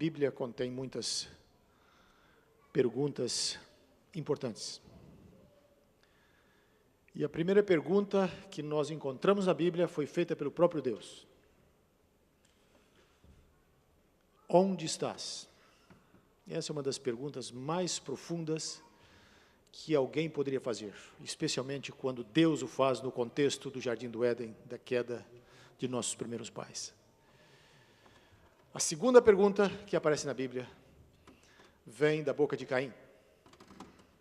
Bíblia contém muitas perguntas importantes. E a primeira pergunta que nós encontramos na Bíblia foi feita pelo próprio Deus. Onde estás? Essa é uma das perguntas mais profundas que alguém poderia fazer, especialmente quando Deus o faz no contexto do Jardim do Éden, da queda de nossos primeiros pais. A segunda pergunta que aparece na Bíblia vem da boca de Caim.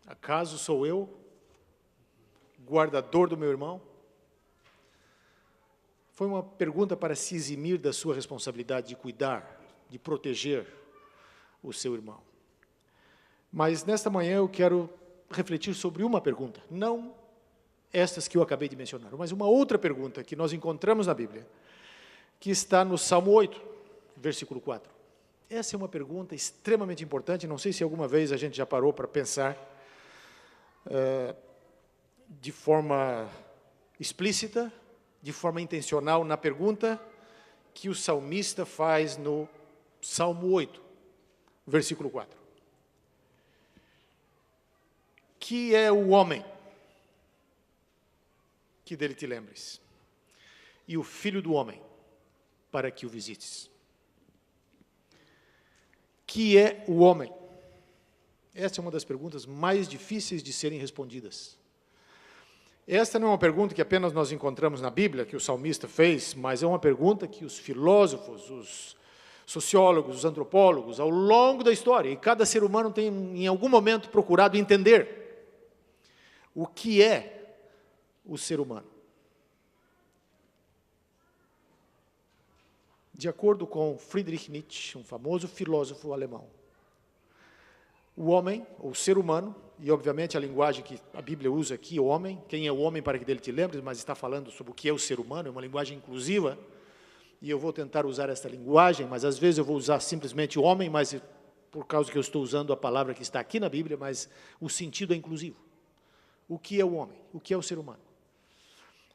Acaso sou eu guardador do meu irmão? Foi uma pergunta para se eximir da sua responsabilidade de cuidar, de proteger o seu irmão. Mas nesta manhã eu quero refletir sobre uma pergunta, não estas que eu acabei de mencionar, mas uma outra pergunta que nós encontramos na Bíblia, que está no Salmo 8, versículo 4. Essa é uma pergunta extremamente importante, não sei se alguma vez a gente já parou para pensar de forma explícita, de forma intencional na pergunta que o salmista faz no Salmo 8, versículo 4. Que é o homem que dele te lembres, e o filho do homem para que o visites. Que é o homem? Esta é uma das perguntas mais difíceis de serem respondidas. Esta não é uma pergunta que apenas nós encontramos na Bíblia, que o salmista fez, mas é uma pergunta que os filósofos, os sociólogos, os antropólogos, ao longo da história, e cada ser humano tem, em algum momento, procurado entender o que é o ser humano. De acordo com Friedrich Nietzsche, um famoso filósofo alemão, o homem, ou ser humano, e obviamente a linguagem que a Bíblia usa aqui, o homem, quem é o homem para que dele te lembres, mas está falando sobre o que é o ser humano, é uma linguagem inclusiva, e eu vou tentar usar esta linguagem, mas às vezes eu vou usar simplesmente homem, mas por causa que eu estou usando a palavra que está aqui na Bíblia, mas o sentido é inclusivo. O que é o homem? O que é o ser humano?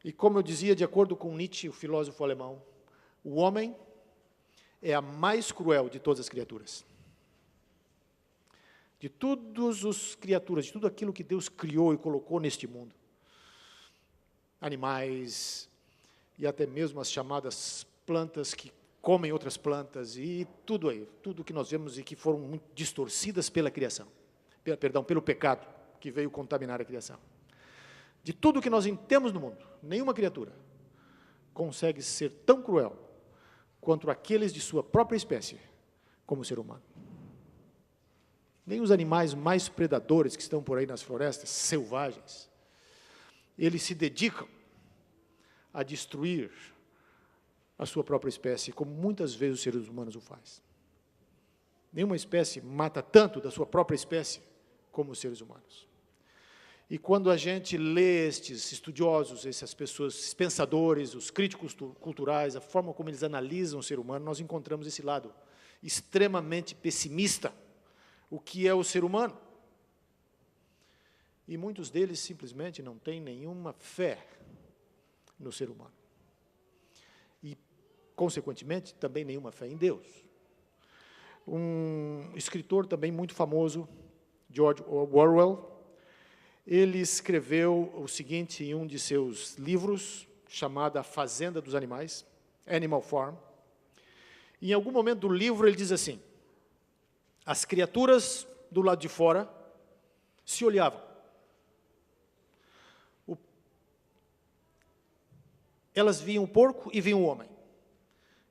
E como eu dizia, de acordo com Nietzsche, o filósofo alemão, o homem é a mais cruel de todas as criaturas. De todas as criaturas, de tudo aquilo que Deus criou e colocou neste mundo. Animais, e até mesmo as chamadas plantas que comem outras plantas, e tudo aí, tudo que nós vemos e que foram muito distorcidas pela criação, pelo pecado que veio contaminar a criação. De tudo que nós temos no mundo, nenhuma criatura consegue ser tão cruel quanto aqueles de sua própria espécie, como o ser humano. Nem os animais mais predadores que estão por aí nas florestas, selvagens, eles se dedicam a destruir a sua própria espécie, como muitas vezes os seres humanos o fazem. Nenhuma espécie mata tanto da sua própria espécie como os seres humanos. E quando a gente lê estes estudiosos, essas pessoas, esses pensadores, os críticos culturais, a forma como eles analisam o ser humano, nós encontramos esse lado extremamente pessimista. O que é o ser humano? E muitos deles simplesmente não têm nenhuma fé no ser humano. E, consequentemente, também nenhuma fé em Deus. Um escritor também muito famoso, George Orwell, ele escreveu o seguinte em um de seus livros, chamado A Fazenda dos Animais, Animal Farm. E, em algum momento do livro ele diz assim: as criaturas do lado de fora se olhavam. Elas viam o porco e viam o homem.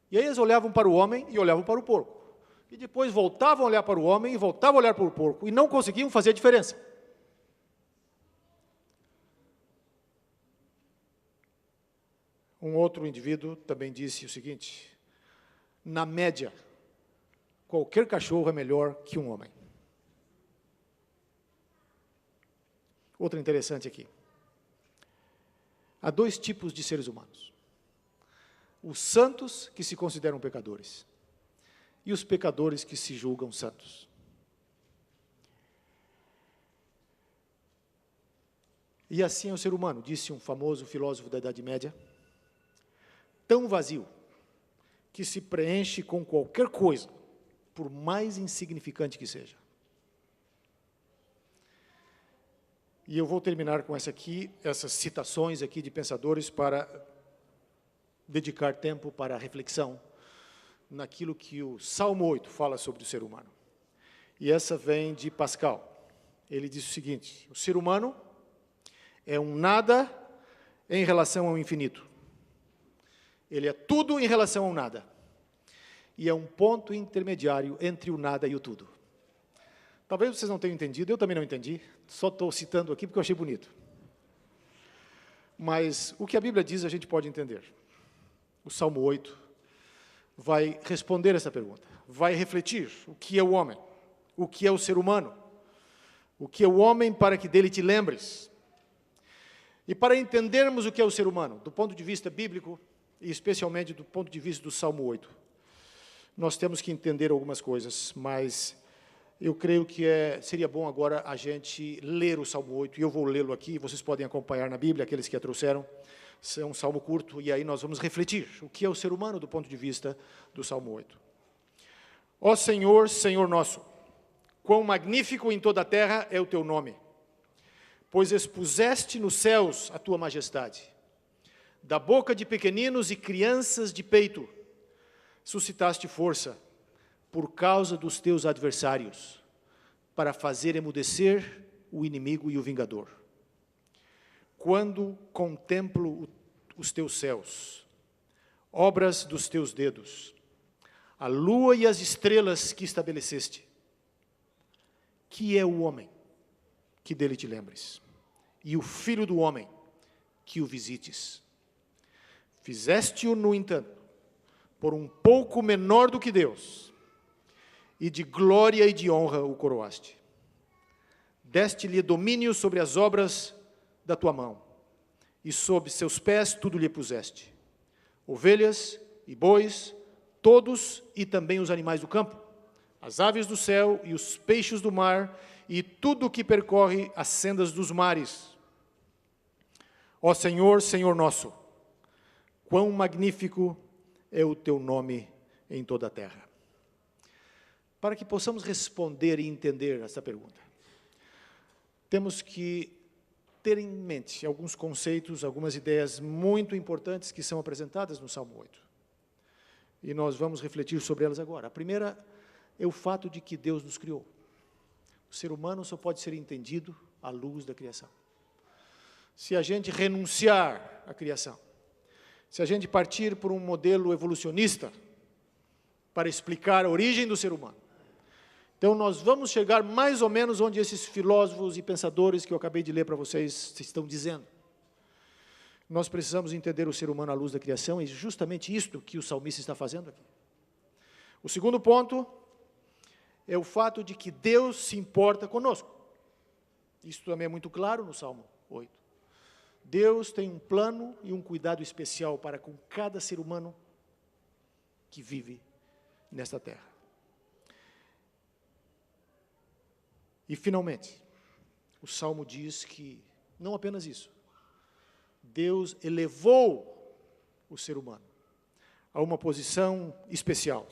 E aí eles olhavam para o homem e olhavam para o porco. E depois voltavam a olhar para o homem e voltavam a olhar para o porco. E não conseguiam fazer a diferença. Um outro indivíduo também disse o seguinte: na média, qualquer cachorro é melhor que um homem. Outra interessante aqui. Há dois tipos de seres humanos. Os santos que se consideram pecadores e os pecadores que se julgam santos. E assim é o ser humano, disse um famoso filósofo da Idade Média, tão vazio, que se preenche com qualquer coisa, por mais insignificante que seja. E eu vou terminar com essas citações aqui de pensadores para dedicar tempo para a reflexão naquilo que o Salmo 8 fala sobre o ser humano. E essa vem de Pascal. Ele diz o seguinte: o ser humano é um nada em relação ao infinito. Ele é tudo em relação ao nada. E é um ponto intermediário entre o nada e o tudo. Talvez vocês não tenham entendido, eu também não entendi, só estou citando aqui porque eu achei bonito. Mas o que a Bíblia diz a gente pode entender. O Salmo 8 vai responder essa pergunta, vai refletir o que é o homem, o que é o ser humano, o que é o homem para que dele te lembres. E para entendermos o que é o ser humano, do ponto de vista bíblico, e especialmente do ponto de vista do Salmo 8, nós temos que entender algumas coisas, mas eu creio que seria bom agora a gente ler o Salmo 8, e eu vou lê-lo aqui, vocês podem acompanhar na Bíblia, aqueles que a trouxeram. É um salmo curto, e aí nós vamos refletir o que é o ser humano do ponto de vista do Salmo 8. Ó Senhor, Senhor nosso, quão magnífico em toda a terra é o teu nome, pois expuseste nos céus a tua majestade. Da boca de pequeninos e crianças de peito, suscitaste força por causa dos teus adversários, para fazer emudecer o inimigo e o vingador. Quando contemplo os teus céus, obras dos teus dedos, a lua e as estrelas que estabeleceste, que é o homem que dele te lembres, e o filho do homem que o visites. Fizeste-o, no entanto, por um pouco menor do que Deus, e de glória e de honra o coroaste. Deste-lhe domínio sobre as obras da tua mão, e sob seus pés tudo lhe puseste. Ovelhas e bois, todos e também os animais do campo, as aves do céu e os peixes do mar, e tudo o que percorre as sendas dos mares. Ó Senhor, Senhor nosso, quão magnífico é o teu nome em toda a terra. Para que possamos responder e entender essa pergunta, temos que ter em mente alguns conceitos, algumas ideias muito importantes que são apresentadas no Salmo 8. E nós vamos refletir sobre elas agora. A primeira é o fato de que Deus nos criou. O ser humano só pode ser entendido à luz da criação. Se a gente renunciar à criação, se a gente partir por um modelo evolucionista para explicar a origem do ser humano, então nós vamos chegar mais ou menos onde esses filósofos e pensadores que eu acabei de ler para vocês estão dizendo. Nós precisamos entender o ser humano à luz da criação, e justamente isto que o salmista está fazendo aqui. O segundo ponto é o fato de que Deus se importa conosco. Isso também é muito claro no Salmo 8. Deus tem um plano e um cuidado especial para com cada ser humano que vive nesta terra. E, finalmente, o Salmo diz que, não apenas isso, Deus elevou o ser humano a uma posição especial,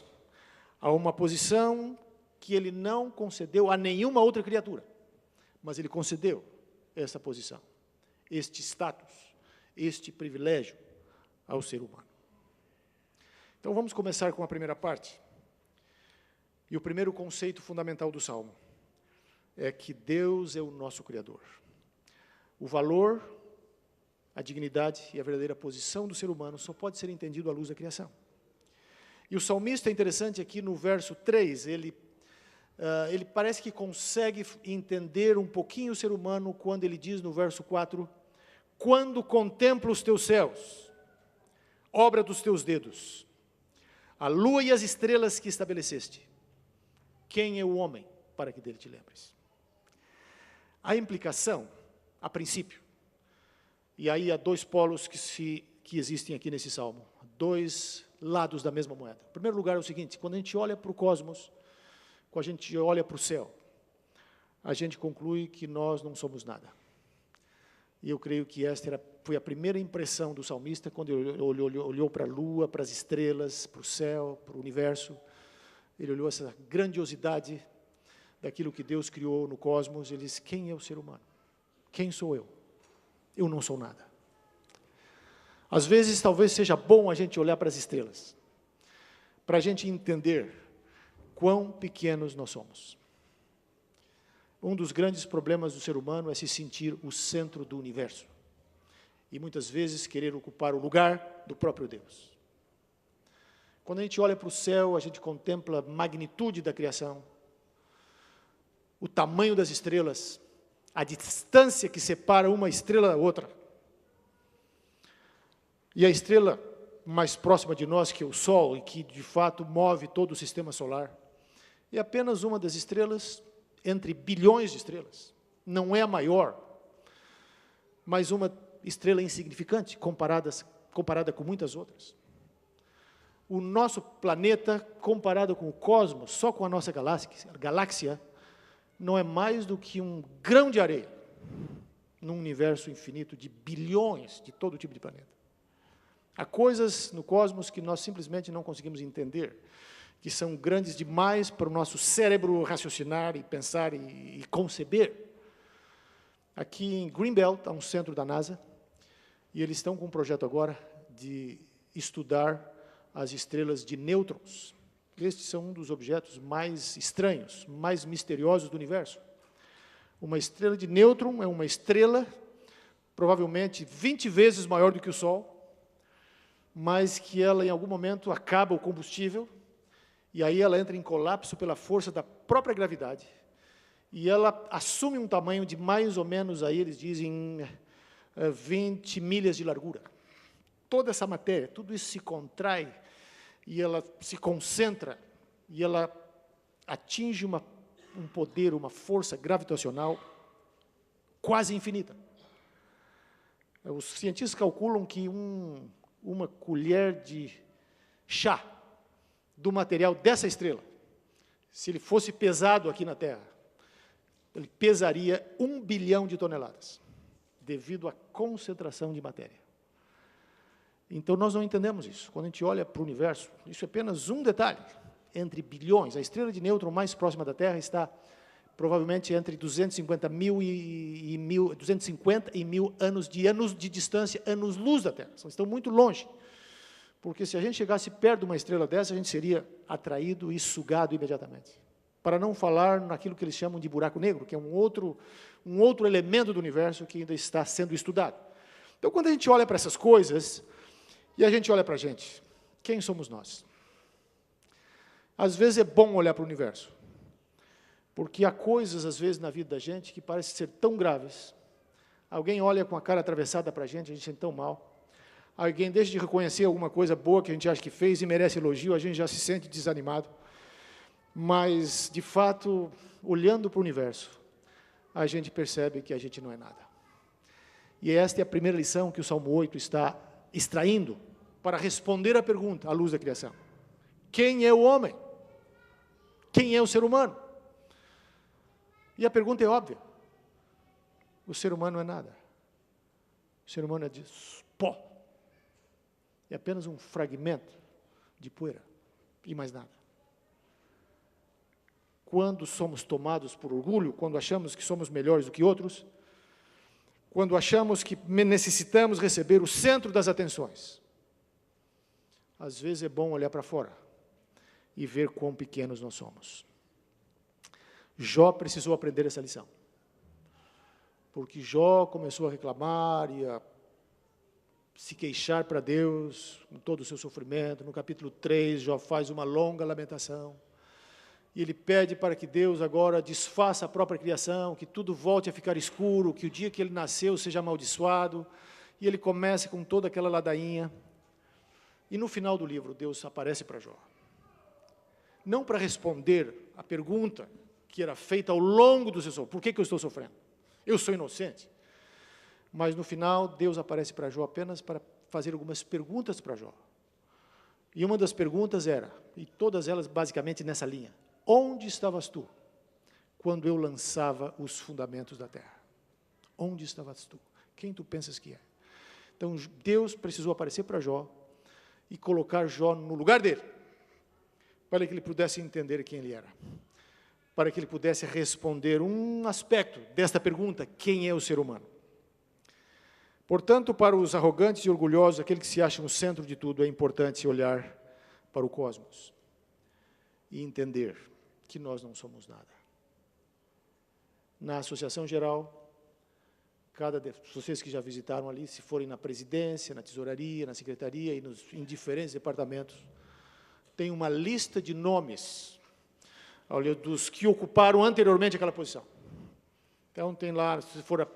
a uma posição que Ele não concedeu a nenhuma outra criatura, mas Ele concedeu essa posição, este status, este privilégio ao ser humano. Então, vamos começar com a primeira parte. E o primeiro conceito fundamental do Salmo é que Deus é o nosso Criador. O valor, a dignidade e a verdadeira posição do ser humano só pode ser entendido à luz da criação. E o salmista, é interessante aqui no verso 3, ele parece que consegue entender um pouquinho o ser humano quando ele diz no verso 4, quando contemplo os teus céus, obra dos teus dedos, a lua e as estrelas que estabeleceste, quem é o homem para que dele te lembres? A implicação, a princípio, e aí há dois polos que existem aqui nesse salmo, dois lados da mesma moeda. Em primeiro lugar é o seguinte, quando a gente olha para o cosmos, quando a gente olha para o céu, a gente conclui que nós não somos nada. E eu creio que esta foi a primeira impressão do salmista, quando ele olhou para a lua, para as estrelas, para o céu, para o universo. ele olhou essa grandiosidade daquilo que Deus criou no cosmos, ele disse, quem é o ser humano? Quem sou eu? Eu não sou nada. Às vezes, talvez seja bom a gente olhar para as estrelas, para a gente entender quão pequenos nós somos. Um dos grandes problemas do ser humano é se sentir o centro do universo. E muitas vezes querer ocupar o lugar do próprio Deus. Quando a gente olha para o céu, a gente contempla a magnitude da criação, o tamanho das estrelas, a distância que separa uma estrela da outra. E a estrela mais próxima de nós, que é o Sol, e que de fato move todo o sistema solar, é apenas uma das estrelas entre bilhões de estrelas. Não é a maior, mas uma estrela insignificante comparada com muitas outras. O nosso planeta, comparado com o cosmos, só com a nossa galáxia, não é mais do que um grão de areia num universo infinito de bilhões de todo tipo de planeta. Há coisas no cosmos que nós simplesmente não conseguimos entender, que são grandes demais para o nosso cérebro raciocinar e pensar e conceber. Aqui em Greenbelt, há um centro da NASA, e eles estão com um projeto agora de estudar as estrelas de nêutrons. Estes são um dos objetos mais estranhos, mais misteriosos do universo. Uma estrela de nêutron é uma estrela, provavelmente 20 vezes maior do que o Sol, mas que ela, em algum momento, acaba o combustível, e aí ela entra em colapso pela força da própria gravidade, e ela assume um tamanho de mais ou menos, aí eles dizem, 20 milhas de largura. Toda essa matéria, tudo isso se contrai, e ela se concentra, e ela atinge um poder, uma força gravitacional quase infinita. Os cientistas calculam que uma colher de chá do material dessa estrela, se ele fosse pesado aqui na Terra, ele pesaria 1 bilhão de toneladas, devido à concentração de matéria. Então, nós não entendemos isso. Quando a gente olha para o universo, isso é apenas um detalhe, entre bilhões. A estrela de nêutron mais próxima da Terra está, provavelmente, entre 250 e 1.000 anos de distância, anos-luz da Terra. Estão muito longe. Porque se a gente chegasse perto de uma estrela dessa, a gente seria atraído e sugado imediatamente. Para não falar naquilo que eles chamam de buraco negro, que é um outro elemento do universo que ainda está sendo estudado. Então, quando a gente olha para essas coisas, e a gente olha para a gente, quem somos nós? Às vezes é bom olhar para o universo, porque há coisas, às vezes, na vida da gente que parecem ser tão graves. Alguém olha com a cara atravessada para a gente sente tão mal. Alguém deixa de reconhecer alguma coisa boa que a gente acha que fez e merece elogio, a gente já se sente desanimado. Mas, de fato, olhando para o universo, a gente percebe que a gente não é nada. E esta é a primeira lição que o Salmo 8 está extraindo para responder à pergunta, à luz da criação. Quem é o homem? Quem é o ser humano? E a pergunta é óbvia. O ser humano é nada. O ser humano é de pó. É apenas um fragmento de poeira e mais nada. Quando somos tomados por orgulho, quando achamos que somos melhores do que outros, quando achamos que necessitamos receber o centro das atenções, às vezes é bom olhar para fora e ver quão pequenos nós somos. Jó precisou aprender essa lição, porque Jó começou a reclamar e a se queixar para Deus com todo o seu sofrimento. No capítulo 3, Jó faz uma longa lamentação, e ele pede para que Deus agora desfaça a própria criação, que tudo volte a ficar escuro, que o dia que ele nasceu seja amaldiçoado, e ele começa com toda aquela ladainha, e no final do livro, Deus aparece para Jó. Não para responder a pergunta que era feita ao longo do seu sofrimento, por que eu estou sofrendo? Eu sou inocente. Mas no final, Deus aparece para Jó apenas para fazer algumas perguntas para Jó. E uma das perguntas era, e todas elas basicamente nessa linha, onde estavas tu quando eu lançava os fundamentos da terra? Onde estavas tu? Quem tu pensas que é? Então, Deus precisou aparecer para Jó e colocar Jó no lugar dele, para que ele pudesse entender quem ele era, para que ele pudesse responder um aspecto desta pergunta: quem é o ser humano? Portanto, para os arrogantes e orgulhosos, aquele que se acha no centro de tudo, é importante olhar para o cosmos e entender que nós não somos nada. Na Associação Geral, vocês que já visitaram ali, se forem na presidência, na tesouraria, na secretaria e em diferentes departamentos, tem uma lista de nomes dos que ocuparam anteriormente aquela posição. Então, tem lá, se for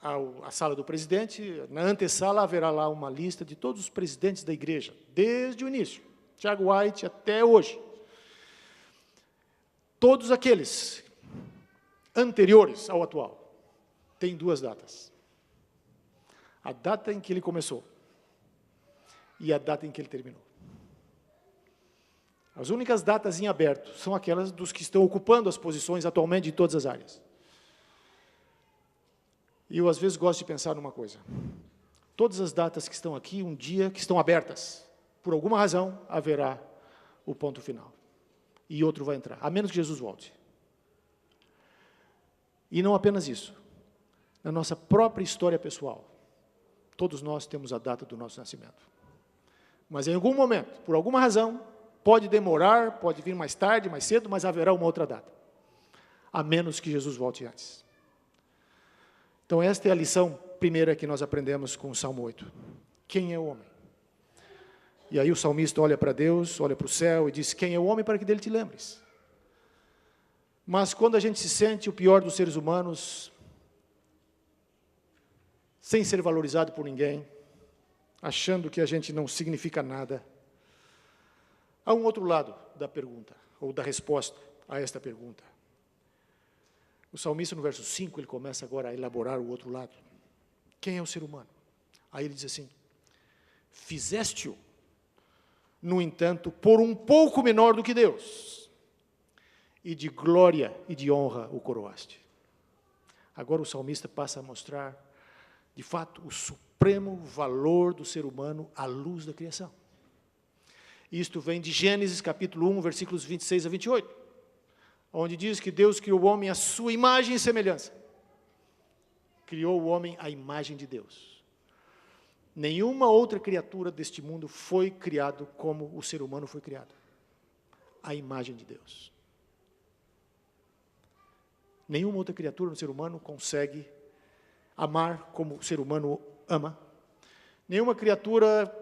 a sala do presidente, na antessala haverá lá uma lista de todos os presidentes da igreja, desde o início, Tiago White até hoje. Todos aqueles anteriores ao atual têm duas datas: a data em que ele começou e a data em que ele terminou. As únicas datas em aberto são aquelas dos que estão ocupando as posições atualmente em todas as áreas. E eu, às vezes, gosto de pensar numa coisa: todas as datas que estão aqui, um dia, que estão abertas, por alguma razão, haverá o ponto final. E outro vai entrar, a menos que Jesus volte. E não apenas isso. Na nossa própria história pessoal, todos nós temos a data do nosso nascimento. Mas em algum momento, por alguma razão, pode demorar, pode vir mais tarde, mais cedo, mas haverá uma outra data. A menos que Jesus volte antes. Então, esta é a lição primeira que nós aprendemos com o Salmo 8. Quem é o homem? E aí o salmista olha para Deus, olha para o céu e diz: quem é o homem para que dele te lembres? Mas quando a gente se sente o pior dos seres humanos, sem ser valorizado por ninguém, achando que a gente não significa nada, há um outro lado da pergunta, ou da resposta a esta pergunta. O salmista, no verso 5, ele começa agora a elaborar o outro lado. Quem é o ser humano? Aí ele diz assim: fizeste-o, no entanto, por um pouco menor do que Deus, e de glória e de honra o coroaste. Agora o salmista passa a mostrar, de fato, o supremo valor do ser humano à luz da criação. Isto vem de Gênesis, capítulo 1, versículos 26 a 28. Onde diz que Deus criou o homem à sua imagem e semelhança. Criou o homem à imagem de Deus. Nenhuma outra criatura deste mundo foi criado como o ser humano foi criado. À imagem de Deus. Nenhuma outra criatura no ser humano consegue amar como o ser humano ama. Nenhuma criatura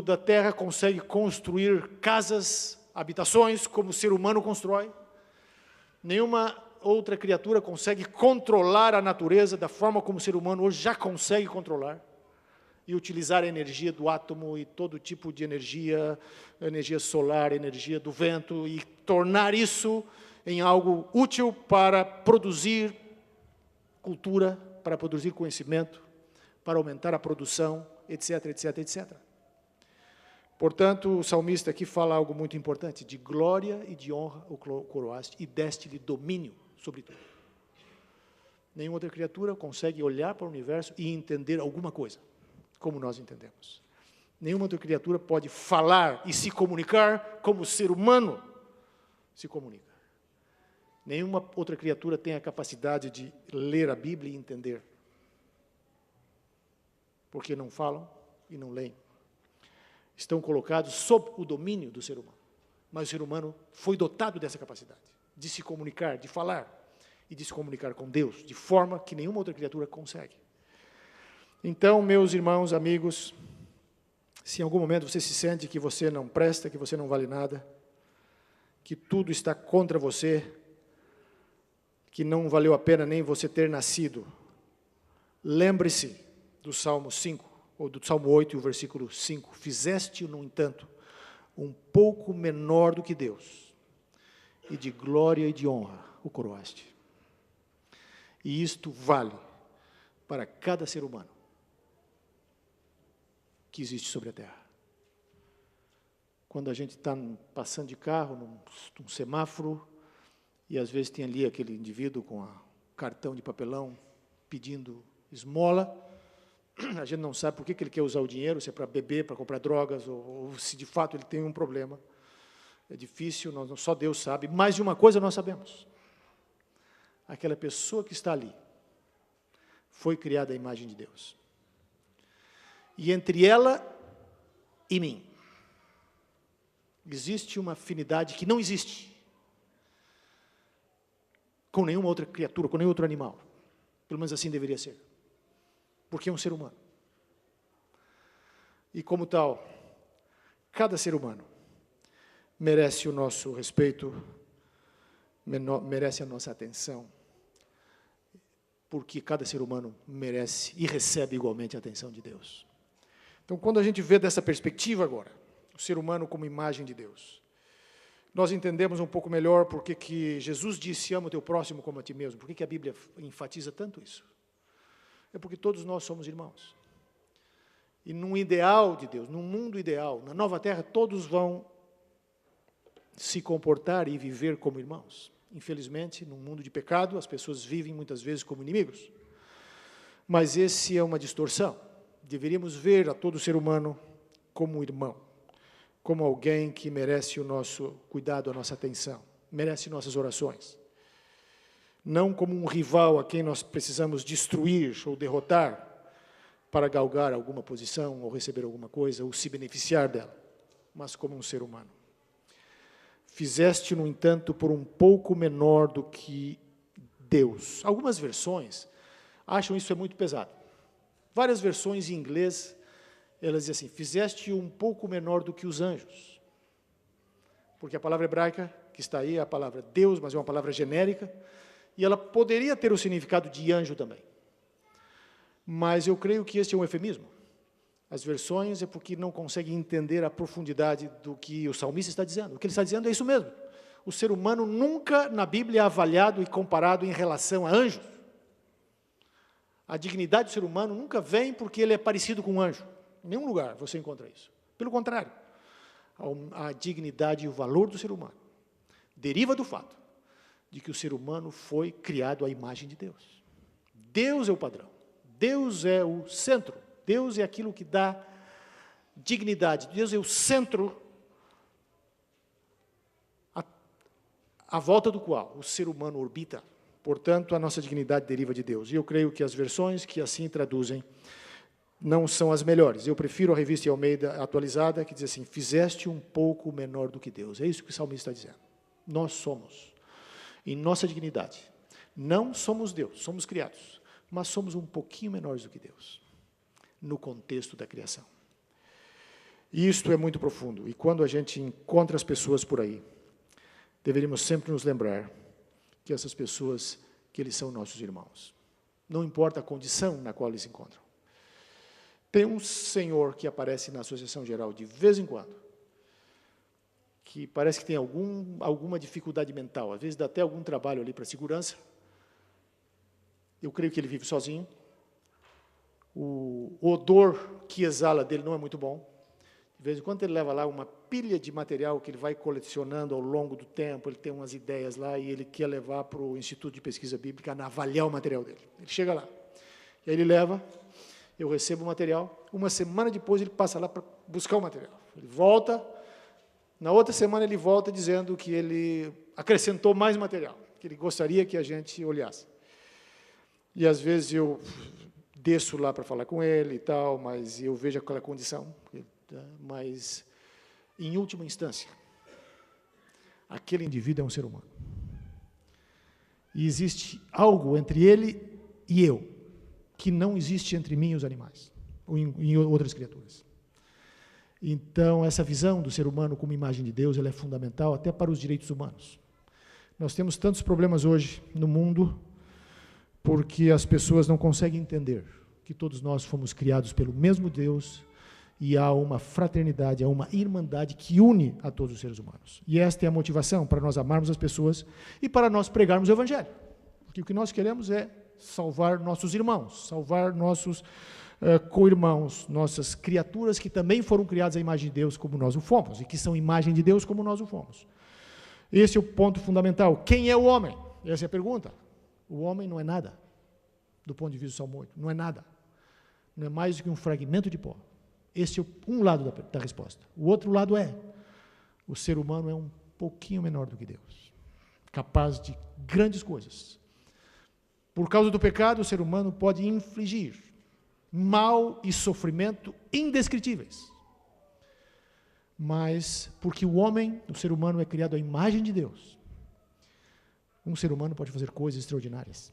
da terra consegue construir casas, habitações como o ser humano constrói. Nenhuma outra criatura consegue controlar a natureza da forma como o ser humano hoje já consegue controlar e utilizar a energia do átomo e todo tipo de energia, energia solar, energia do vento, e tornar isso em algo útil para produzir cultura, para produzir conhecimento, para aumentar a produção, etc, etc, etc. Portanto, o salmista aqui fala algo muito importante: de glória e de honra o coroaste e deste-lhe domínio sobre tudo. Nenhuma outra criatura consegue olhar para o universo e entender alguma coisa, como nós entendemos. Nenhuma outra criatura pode falar e se comunicar como o ser humano se comunica. Nenhuma outra criatura tem a capacidade de ler a Bíblia e entender. Porque não falam e não leem. Estão colocados sob o domínio do ser humano. Mas o ser humano foi dotado dessa capacidade, de se comunicar, de falar, e de se comunicar com Deus, de forma que nenhuma outra criatura consegue. Então, meus irmãos, amigos, se em algum momento você se sente que você não presta, que você não vale nada, que tudo está contra você, que não valeu a pena nem você ter nascido, lembre-se do Salmo 5, ou do Salmo 8, e o versículo 5, fizeste, no entanto, um pouco menor do que Deus, e de glória e de honra o coroaste. E isto vale para cada ser humano que existe sobre a terra. Quando a gente está passando de carro, num semáforo, e às vezes tem ali aquele indivíduo com um cartão de papelão pedindo esmola, a gente não sabe por que ele quer usar o dinheiro, se é para beber, para comprar drogas, ou se de fato ele tem um problema. é difícil, só Deus sabe, mas de uma coisa nós sabemos. Aquela pessoa que está ali foi criada à imagem de Deus. E entre ela e mim, existe uma afinidade que não existe com nenhuma outra criatura, com nenhum outro animal. Pelo menos assim deveria ser. Porque é um ser humano. E como tal, cada ser humano merece o nosso respeito, merece a nossa atenção, porque cada ser humano merece e recebe igualmente a atenção de Deus. Então, quando a gente vê dessa perspectiva agora, o ser humano como imagem de Deus, nós entendemos um pouco melhor porque que Jesus disse, ama o teu próximo como a ti mesmo. Por que a Bíblia enfatiza tanto isso? É porque todos nós somos irmãos. E num ideal de Deus, num mundo ideal, na nova terra, todos vão se comportar e viver como irmãos. Infelizmente, num mundo de pecado, as pessoas vivem muitas vezes como inimigos. Mas esse é uma distorção. Deveríamos ver a todo ser humano como um irmão, como alguém que merece o nosso cuidado, a nossa atenção, merece nossas orações. Não como um rival a quem nós precisamos destruir ou derrotar para galgar alguma posição, ou receber alguma coisa, ou se beneficiar dela, mas como um ser humano. Fizeste, no entanto, por um pouco menor do que Deus. Algumas versões acham isso é muito pesado. Várias versões em inglês, elas dizem assim, fizeste um pouco menor do que os anjos. Porque a palavra hebraica, que está aí, é a palavra Deus, mas é uma palavra genérica, e ela poderia ter o significado de anjo também. Mas eu creio que este é um eufemismo. As versões é porque não conseguem entender a profundidade do que o salmista está dizendo. O que ele está dizendo é isso mesmo. O ser humano nunca na Bíblia é avaliado e comparado em relação a anjos. A dignidade do ser humano nunca vem porque ele é parecido com um anjo. Em nenhum lugar você encontra isso. Pelo contrário, a dignidade e o valor do ser humano deriva do fato de que o ser humano foi criado à imagem de Deus. Deus é o padrão. Deus é o centro. Deus é aquilo que dá dignidade. Deus é o centro à volta do qual o ser humano orbita. Portanto, a nossa dignidade deriva de Deus. E eu creio que as versões que assim traduzem não são as melhores. Eu prefiro a revista Almeida atualizada, que diz assim, fizeste um pouco menor do que Deus. É isso que o salmista está dizendo. Nós somos, em nossa dignidade, não somos Deus, somos criados, mas somos um pouquinho menores do que Deus, no contexto da criação. E isto é muito profundo. E quando a gente encontra as pessoas por aí, deveríamos sempre nos lembrar que essas pessoas, que eles são nossos irmãos. Não importa a condição na qual eles se encontram. Tem um senhor que aparece na Associação Geral de vez em quando, que parece que tem alguma dificuldade mental, às vezes dá até algum trabalho ali para a segurança. Eu creio que ele vive sozinho. O odor que exala dele não é muito bom. De vez em quando ele leva lá uma pilha de material que ele vai colecionando ao longo do tempo, ele tem umas ideias lá e ele quer levar para o Instituto de Pesquisa Bíblica avaliar o material dele. Ele chega lá, e aí ele leva, eu recebo o material, uma semana depois ele passa lá para buscar o material. Ele volta, na outra semana ele volta dizendo que ele acrescentou mais material, que ele gostaria que a gente olhasse. E às vezes eu desço lá para falar com ele e tal, mas eu vejo aquela condição. Mas, em última instância, aquele indivíduo é um ser humano. E existe algo entre ele e eu, que não existe entre mim e os animais, ou em outras criaturas. Então, essa visão do ser humano como imagem de Deus, ela é fundamental até para os direitos humanos. Nós temos tantos problemas hoje no mundo, porque as pessoas não conseguem entender que todos nós fomos criados pelo mesmo Deus e há uma fraternidade, há uma irmandade que une a todos os seres humanos. E esta é a motivação para nós amarmos as pessoas e para nós pregarmos o Evangelho. Porque o que nós queremos é salvar nossos irmãos, salvar nossos co-irmãos, nossas criaturas que também foram criadas à imagem de Deus como nós o fomos, e que são imagem de Deus como nós o fomos. Esse é o ponto fundamental. Quem é o homem? Essa é a pergunta. O homem não é nada, do ponto de vista do Salmo 8, não é nada. Não é mais do que um fragmento de pó. Esse é um lado da resposta. O outro lado é, o ser humano é um pouquinho menor do que Deus, capaz de grandes coisas. Por causa do pecado, o ser humano pode infligir mal e sofrimento indescritíveis. Mas, porque o ser humano é criado à imagem de Deus, um ser humano pode fazer coisas extraordinárias.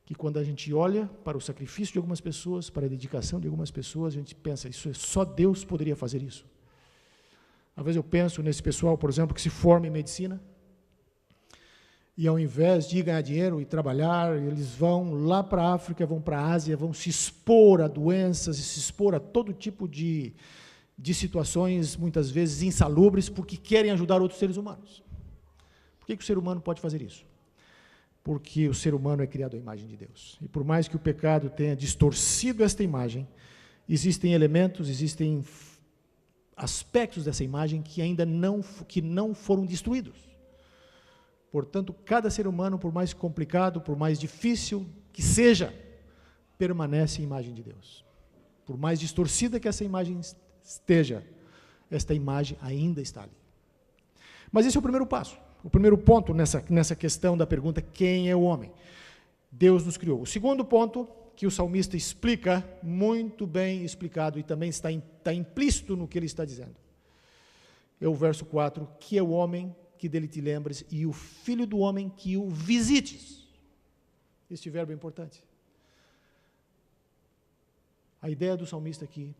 Que quando a gente olha para o sacrifício de algumas pessoas, para a dedicação de algumas pessoas, a gente pensa, só Deus poderia fazer isso. Às vezes eu penso nesse pessoal, por exemplo, que se forma em medicina, e ao invés de ganhar dinheiro e trabalhar, eles vão lá para a África, vão para a Ásia, vão se expor a doenças, e se expor a todo tipo de situações, muitas vezes insalubres, porque querem ajudar outros seres humanos. Por que o ser humano pode fazer isso? Porque o ser humano é criado à imagem de Deus. E por mais que o pecado tenha distorcido esta imagem, existem elementos, existem aspectos dessa imagem que ainda não foram destruídos. Portanto, cada ser humano, por mais complicado, por mais difícil que seja, permanece em imagem de Deus. Por mais distorcida que essa imagem esteja, esta imagem ainda está ali. Mas esse é o primeiro passo. O primeiro ponto nessa questão da pergunta, quem é o homem? Deus nos criou. O segundo ponto, que o salmista explica, muito bem explicado, e também está implícito no que ele está dizendo, é o verso 4, que é o homem que dele te lembres, e o filho do homem que o visites. Este verbo é importante. A ideia do salmista aqui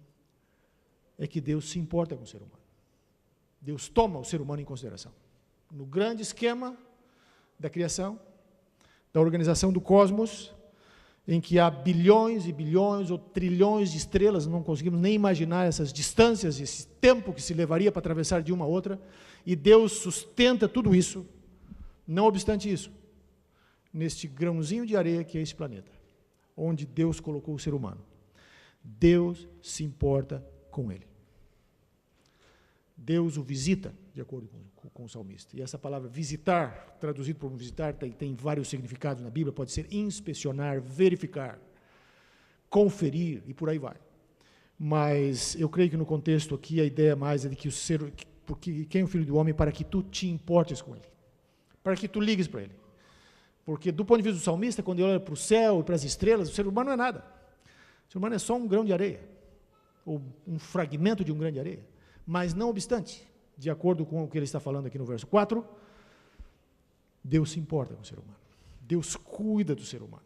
é que Deus se importa com o ser humano. Deus toma o ser humano em consideração. No grande esquema da criação, da organização do cosmos, em que há bilhões e bilhões ou trilhões de estrelas, não conseguimos nem imaginar essas distâncias, esse tempo que se levaria para atravessar de uma a outra, e Deus sustenta tudo isso, não obstante isso, neste grãozinho de areia que é esse planeta, onde Deus colocou o ser humano. Deus se importa com ele. Deus o visita, de acordo com o salmista. E essa palavra visitar, traduzido por visitar, tem vários significados na Bíblia, pode ser inspecionar, verificar, conferir, e por aí vai. Mas eu creio que no contexto aqui a ideia mais é de que porque quem é o filho do homem para que tu te importes com ele, para que tu ligues para ele. Porque do ponto de vista do salmista, quando ele olha para o céu e para as estrelas, o ser humano não é nada. O ser humano é só um grão de areia, ou um fragmento de um grão de areia. Mas não obstante, de acordo com o que ele está falando aqui no verso 4, Deus se importa com o ser humano. Deus cuida do ser humano.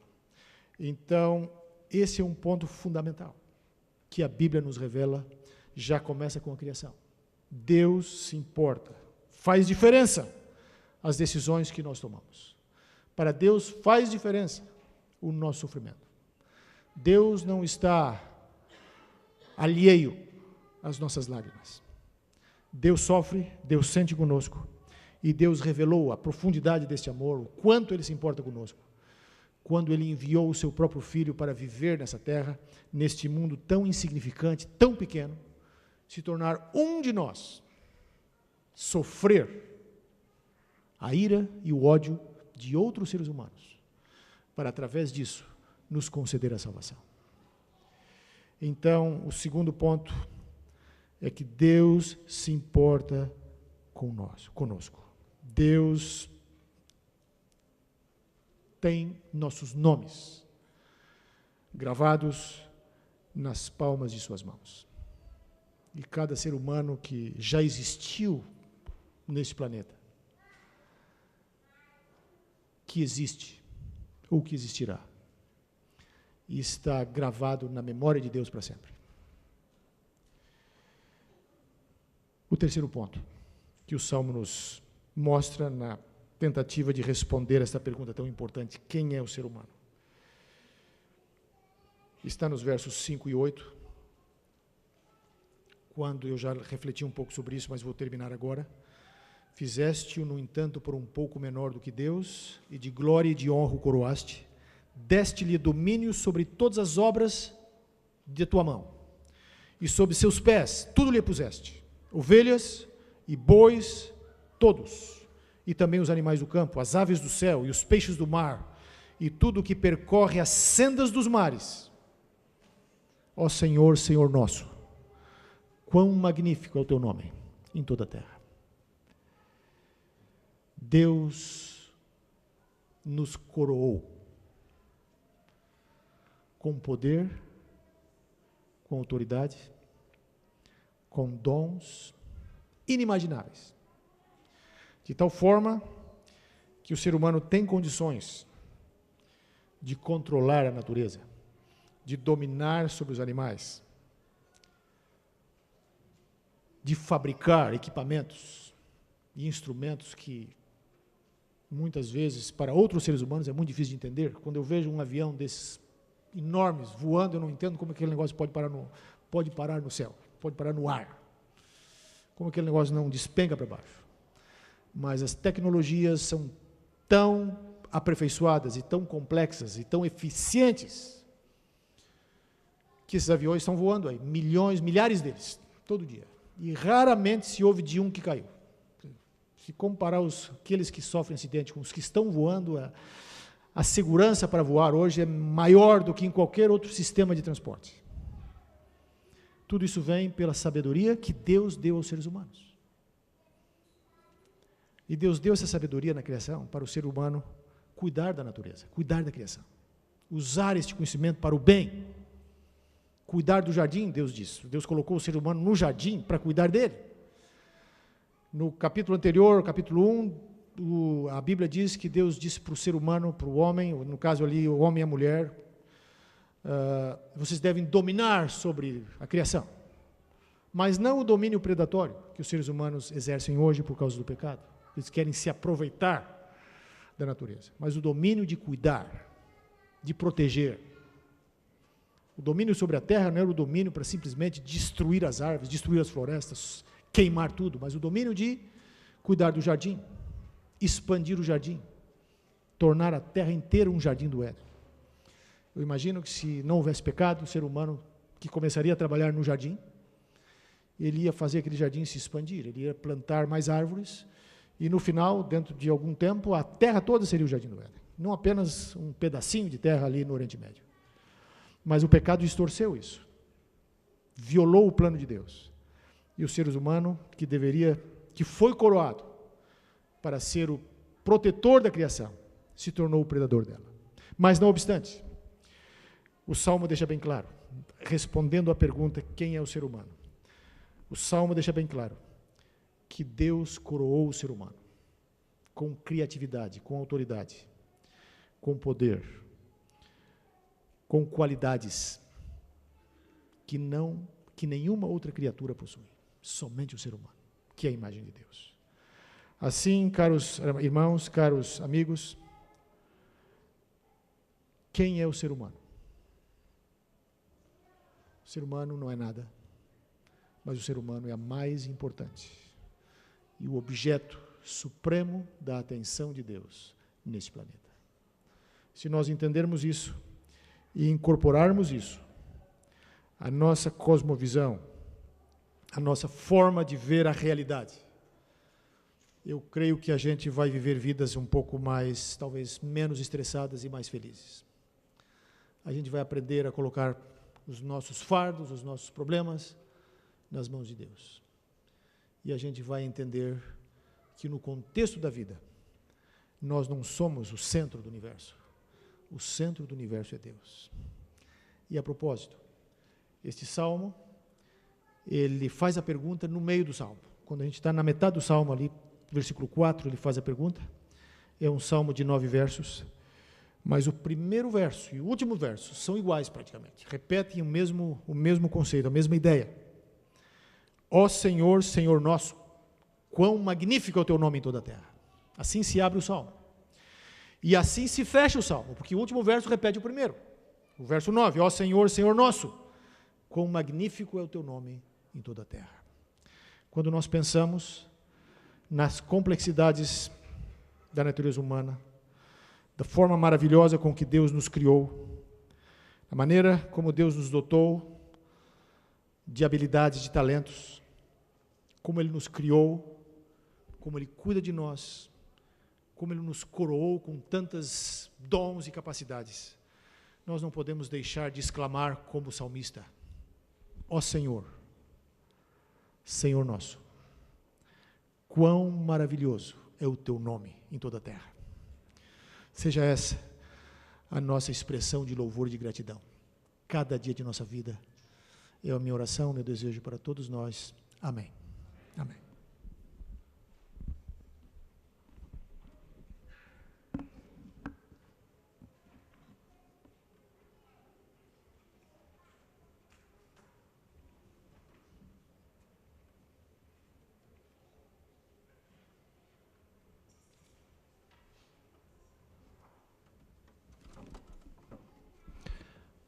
Então, esse é um ponto fundamental, que a Bíblia nos revela, já começa com a criação. Deus se importa, faz diferença as decisões que nós tomamos. Para Deus faz diferença o nosso sofrimento. Deus não está alheio às nossas lágrimas. Deus sofre, Deus sente conosco, e Deus revelou a profundidade deste amor, o quanto Ele se importa conosco, quando Ele enviou o seu próprio Filho para viver nessa terra, neste mundo tão insignificante, tão pequeno, se tornar um de nós, sofrer a ira e o ódio de outros seres humanos, para através disso nos conceder a salvação. Então, o segundo ponto é que Deus se importa conosco. Deus tem nossos nomes gravados nas palmas de suas mãos. E cada ser humano que já existiu neste planeta, que existe ou que existirá, e está gravado na memória de Deus para sempre. O terceiro ponto que o Salmo nos mostra na tentativa de responder esta pergunta tão importante, quem é o ser humano? Está nos versos 5 e 8, quando eu já refleti um pouco sobre isso, mas vou terminar agora. Fizeste-o, no entanto, por um pouco menor do que Deus, e de glória e de honra o coroaste, deste-lhe domínio sobre todas as obras de tua mão, e sob seus pés tudo lhe puseste, ovelhas e bois, todos, e também os animais do campo, as aves do céu e os peixes do mar, e tudo o que percorre as sendas dos mares. Ó Senhor, Senhor nosso, quão magnífico é o teu nome em toda a terra. Deus nos coroou com poder, com autoridade, com dons inimagináveis, de tal forma que o ser humano tem condições de controlar a natureza, de dominar sobre os animais, de fabricar equipamentos e instrumentos que, muitas vezes, para outros seres humanos é muito difícil de entender. Quando eu vejo um avião desses enormes voando, eu não entendo como aquele negócio pode parar no céu, pode parar no ar. Como aquele negócio não despenca para baixo. Mas as tecnologias são tão aperfeiçoadas e tão complexas e tão eficientes que esses aviões estão voando aí, milhares deles, todo dia. E raramente se ouve de um que caiu. Se comparar aqueles que sofrem acidente com os que estão voando, a segurança para voar hoje é maior do que em qualquer outro sistema de transporte. Tudo isso vem pela sabedoria que Deus deu aos seres humanos. E Deus deu essa sabedoria na criação para o ser humano cuidar da natureza, cuidar da criação. Usar este conhecimento para o bem. Cuidar do jardim, Deus disse. Deus colocou o ser humano no jardim para cuidar dele. No capítulo anterior, capítulo 1, a Bíblia diz que Deus disse para o ser humano, para o homem, no caso ali, o homem e a mulher, vocês devem dominar sobre a criação. Mas não o domínio predatório que os seres humanos exercem hoje por causa do pecado. Eles querem se aproveitar da natureza. Mas o domínio de cuidar, de proteger. O domínio sobre a terra não era o domínio para simplesmente destruir as árvores, destruir as florestas, queimar tudo, mas o domínio de cuidar do jardim, expandir o jardim, tornar a terra inteira um jardim do Éden. Eu imagino que se não houvesse pecado, o ser humano que começaria a trabalhar no jardim, ele ia fazer aquele jardim se expandir, ele ia plantar mais árvores, e no final, dentro de algum tempo, a terra toda seria o jardim do Éden. Não apenas um pedacinho de terra ali no Oriente Médio. Mas o pecado distorceu isso. Violou o plano de Deus. E o ser humano, que foi coroado para ser o protetor da criação, se tornou o predador dela. Mas, não obstante, o Salmo deixa bem claro, respondendo à pergunta, quem é o ser humano? O Salmo deixa bem claro que Deus coroou o ser humano com criatividade, com autoridade, com poder, com qualidades que nenhuma outra criatura possui, somente o ser humano, que é a imagem de Deus. Assim, caros irmãos, caros amigos, quem é o ser humano? O ser humano não é nada, mas o ser humano é a mais importante e o objeto supremo da atenção de Deus neste planeta. Se nós entendermos isso e incorporarmos isso à nossa cosmovisão, à nossa forma de ver a realidade, eu creio que a gente vai viver vidas um pouco mais, talvez menos estressadas e mais felizes. A gente vai aprender a colocar os nossos fardos, os nossos problemas nas mãos de Deus. E a gente vai entender que no contexto da vida, nós não somos o centro do universo. O centro do universo é Deus. E a propósito, este salmo, ele faz a pergunta no meio do salmo. Quando a gente está na metade do salmo ali, versículo 4, ele faz a pergunta. É um salmo de 9 versos, mas o primeiro verso e o último verso são iguais praticamente. Repetem o mesmo conceito, a mesma ideia. Ó Senhor, Senhor nosso, quão magnífico é o teu nome em toda a terra. Assim se abre o salmo. E assim se fecha o salmo, porque o último verso repete o primeiro. O verso 9, ó Senhor, Senhor nosso, quão magnífico é o teu nome em toda a terra. Quando nós pensamos nas complexidades da natureza humana, da forma maravilhosa com que Deus nos criou, da maneira como Deus nos dotou de habilidades, de talentos, como Ele nos criou, como Ele cuida de nós, como Ele nos coroou com tantos dons e capacidades, nós não podemos deixar de exclamar como o salmista, ó Senhor, Senhor nosso, quão maravilhoso é o teu nome em toda a terra. Seja essa a nossa expressão de louvor e de gratidão. Cada dia de nossa vida é a minha oração, meu desejo para todos nós. Amém. Amém.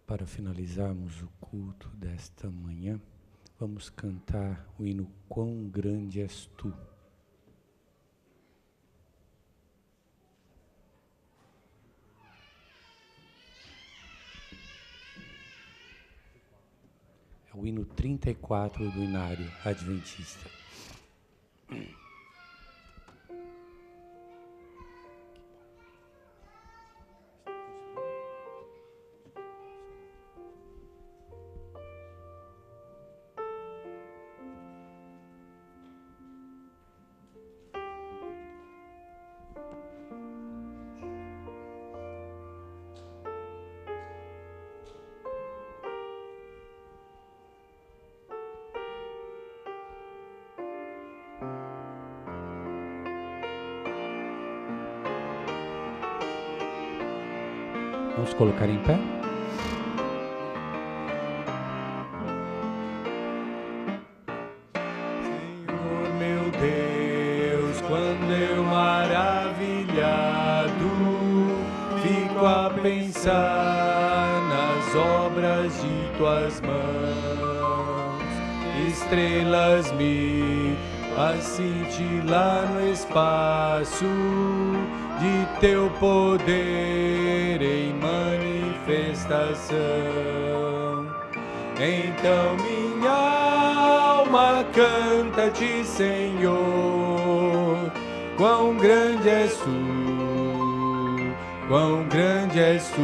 Para finalizarmos o culto desta manhã, vamos cantar o hino Quão Grande És Tu. É o hino 34 do Inário Adventista. Vamos colocar em pé? Senhor meu Deus, quando eu maravilhado fico a pensar nas obras de tuas mãos, estrelas me faz cintilar no espaço de teu poder em manifestação. Então minha alma canta-te, Senhor, quão grande és tu, quão grande és tu.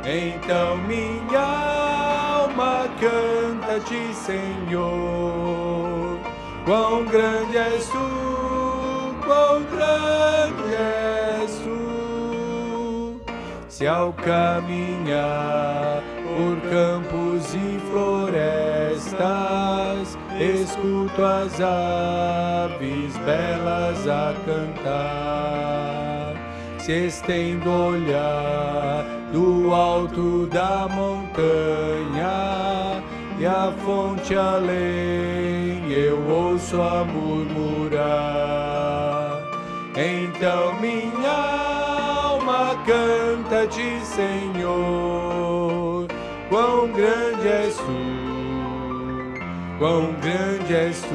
Então minha alma canta-te, Senhor, quão grande és tu, quão grande és tu. Se ao caminhar por campos e florestas, escuto as aves belas a cantar. Se estendo o olhar do alto da montanha e a fonte além eu ouço a murmurar. Então minha alma canta-te, Senhor, quão grande és tu, quão grande és tu.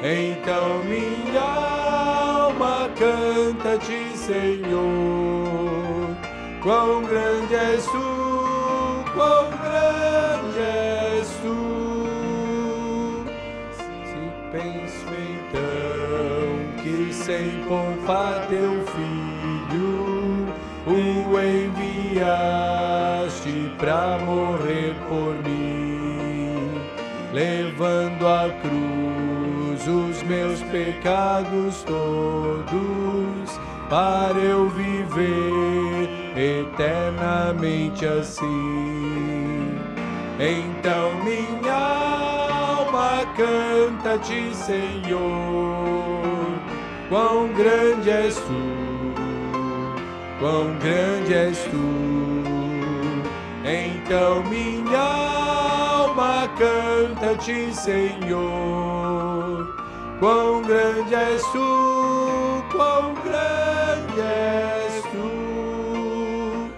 Então minha alma canta-te, Senhor, quão grande és tu, quão grande és tu. Se penso então que sem poupar teu filho o enviaste pra morrer por mim, levando à cruz os meus pecados todos, para eu viver eternamente assim. Então minha alma canta-te, Senhor, quão grande és tu, quão grande és tu. Então minha alma canta-te, Senhor, quão grande és tu, quão grande és tu.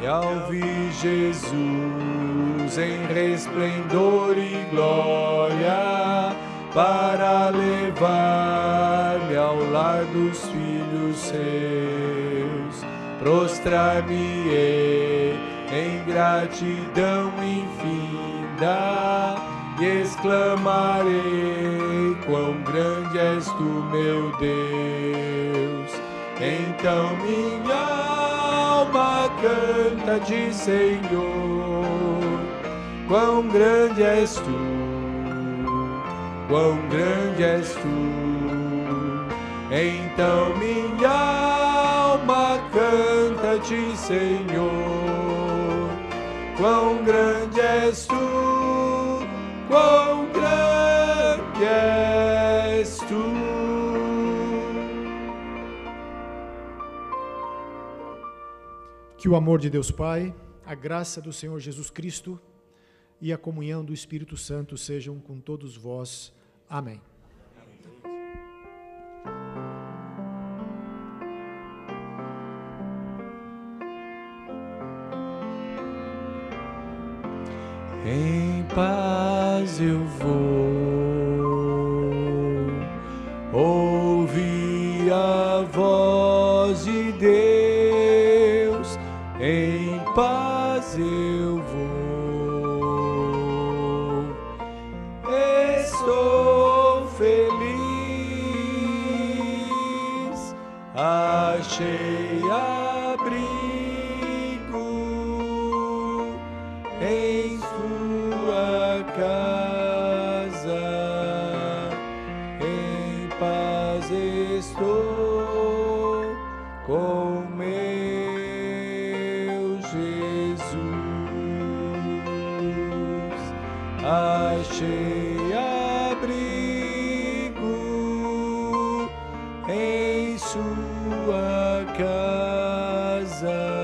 E ao vir Jesus em resplendor e glória, para levar-me ao lar dos filhos seus, prostrar-me-ei em gratidão infinda e exclamarei, quão grande és tu, meu Deus. Então minha alma canta-te, Senhor, quão grande és tu, quão grande és tu. Então minha alma canta-te, Senhor. Quão grande és tu, quão grande és tu. Que o amor de Deus Pai, a graça do Senhor Jesus Cristo e a comunhão do Espírito Santo sejam com todos vós. Amém. Em paz eu vou ouvir a voz de Deus. Em paz eu vou. Estou feliz. Achei abrigo em sua casa, em paz estou com meu Jesus. Achei abrigo em sua casa.